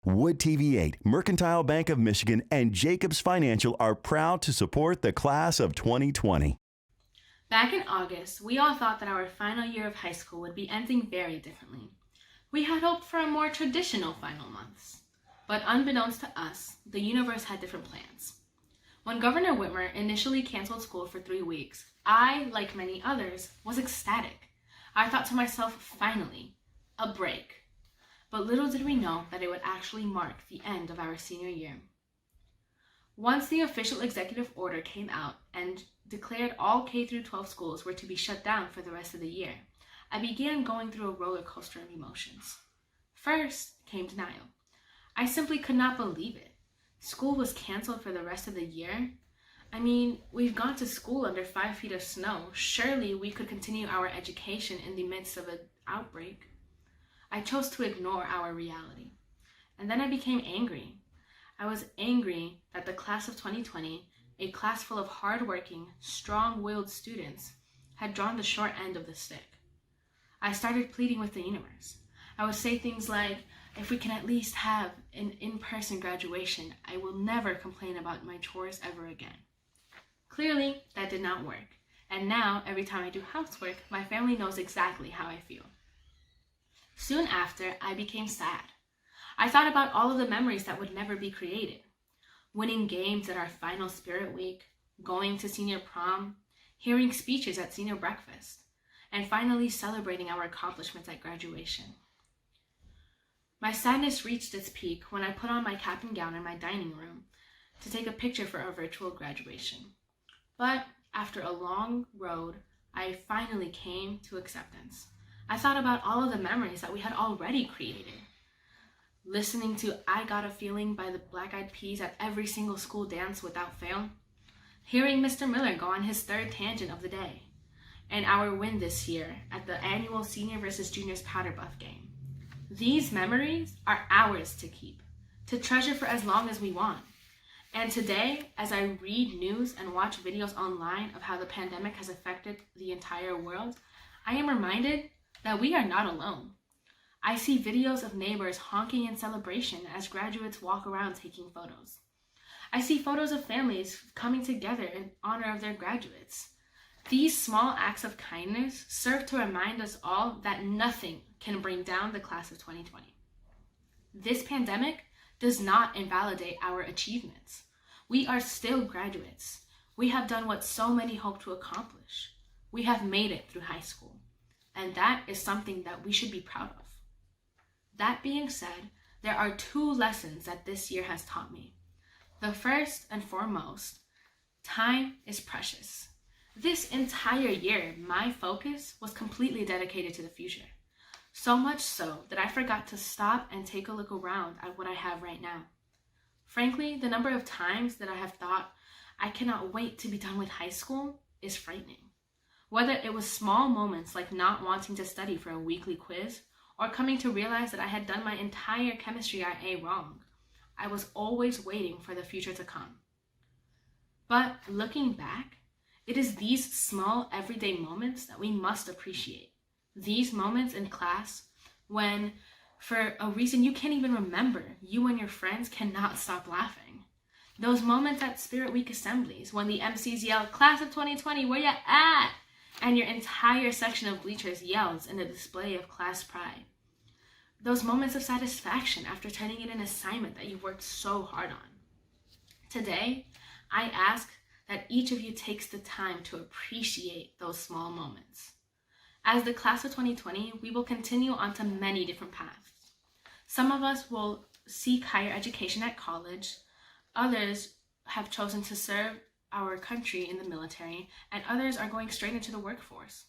Wood TV8, Mercantile Bank of Michigan, and Jacobs Financial are proud to support the class of 2020. Back in August, we all thought that our final year of high school would be ending very differently. We had hoped for a more traditional final months. But unbeknownst to us, the universe had different plans. When Governor Whitmer initially canceled school for 3 weeks, I, like many others, was ecstatic. I thought to myself, finally, a break. But little did we know that it would actually mark the end of our senior year. Once the official executive order came out and declared all K-12 schools were to be shut down for the rest of the year, I began going through a roller coaster of emotions. First came denial. I simply could not believe it. School was canceled for the rest of the year? I mean, we've gone to school under 5 feet of snow. Surely we could continue our education in the midst of an outbreak. I chose to ignore our reality. And then I became angry. I was angry that the class of 2020, a class full of hardworking, strong-willed students, had drawn the short end of the stick. I started pleading with the universe. I would say things like, if we can at least have an in-person graduation, I will never complain about my chores ever again. Clearly, that did not work. And now, every time I do housework, my family knows exactly how I feel. Soon after, I became sad. I thought about all of the memories that would never be created. Winning games at our final spirit week, going to senior prom, hearing speeches at senior breakfast, and finally celebrating our accomplishments at graduation. My sadness reached its peak when I put on my cap and gown in my dining room to take a picture for our virtual graduation. But after a long road, I finally came to acceptance. I thought about all of the memories that we had already created. Listening to I Got a Feeling by the Black Eyed Peas at every single school dance without fail. Hearing Mr. Miller go on his third tangent of the day. And our win this year at the annual Senior versus Juniors Powder Buff game. These memories are ours to keep, to treasure for as long as we want. And today, as I read news and watch videos online of how the pandemic has affected the entire world, I am reminded that we are not alone. I see videos of neighbors honking in celebration as graduates walk around taking photos. I see photos of families coming together in honor of their graduates. These small acts of kindness serve to remind us all that nothing can bring down the class of 2020. This pandemic does not invalidate our achievements. We are still graduates. We have done what so many hope to accomplish. We have made it through high school. And that is something that we should be proud of. That being said, there are 2 lessons that this year has taught me. The first and foremost, time is precious. This entire year, my focus was completely dedicated to the future. So much so that I forgot to stop and take a look around at what I have right now. Frankly, the number of times that I have thought, I cannot wait to be done with high school, is frightening. Whether it was small moments like not wanting to study for a weekly quiz, or coming to realize that I had done my entire chemistry IA wrong, I was always waiting for the future to come. But looking back, it is these small everyday moments that we must appreciate. These moments in class when, for a reason you can't even remember, you and your friends cannot stop laughing. Those moments at Spirit Week assemblies when the MCs yell, "Class of 2020, where ya at?" and your entire section of bleachers yells in a display of class pride. Those moments of satisfaction after turning in an assignment that you worked so hard on. Today, I ask that each of you takes the time to appreciate those small moments. As the class of 2020, we will continue onto many different paths. Some of us will seek higher education at college, others have chosen to serve our country in the military, and others are going straight into the workforce.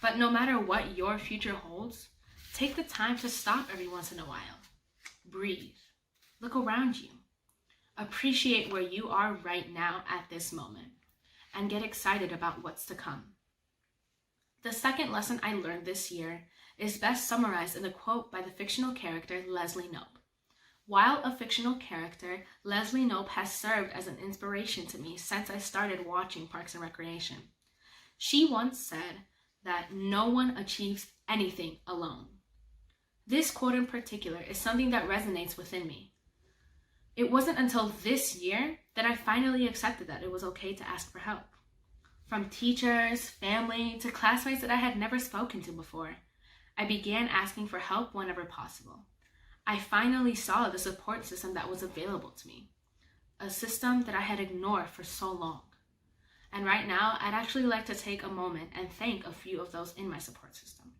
But no matter what your future holds, take the time to stop every once in a while. Breathe. Look around you. Appreciate where you are right now at this moment, and get excited about what's to come. The second lesson I learned this year is best summarized in a quote by the fictional character Leslie Knope. While a fictional character, Leslie Knope has served as an inspiration to me since I started watching Parks and Recreation. She once said that no one achieves anything alone. This quote in particular is something that resonates within me. It wasn't until this year that I finally accepted that it was okay to ask for help. From teachers, family, to classmates that I had never spoken to before, I began asking for help whenever possible. I finally saw the support system that was available to me, a system that I had ignored for so long. And right now, I'd actually like to take a moment and thank a few of those in my support system.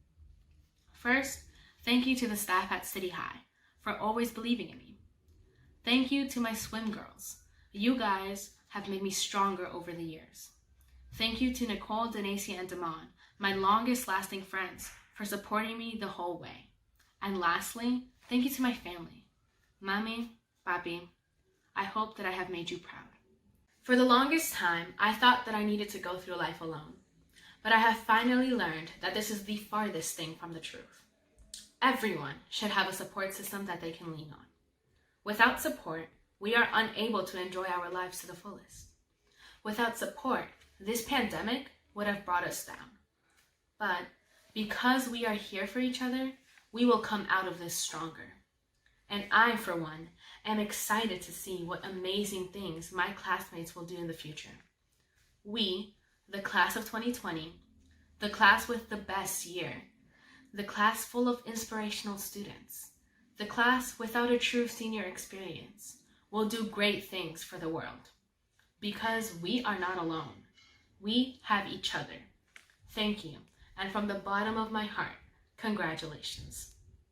First, thank you to the staff at City High for always believing in me. Thank you to my swim girls. You guys have made me stronger over the years. Thank you to Nicole, Denasia, and Damon, my longest lasting friends, for supporting me the whole way. And lastly, thank you to my family. Mami, Papi, I hope that I have made you proud. For the longest time, I thought that I needed to go through life alone. But I have finally learned that this is the farthest thing from the truth. Everyone should have a support system that they can lean on. Without support, we are unable to enjoy our lives to the fullest. Without support, this pandemic would have brought us down. But because we are here for each other, we will come out of this stronger. And I, for one, am excited to see what amazing things my classmates will do in the future. We, the class of 2020, the class with the best year, the class full of inspirational students, the class without a true senior experience, will do great things for the world. Because we are not alone. We have each other. Thank you, and from the bottom of my heart, congratulations.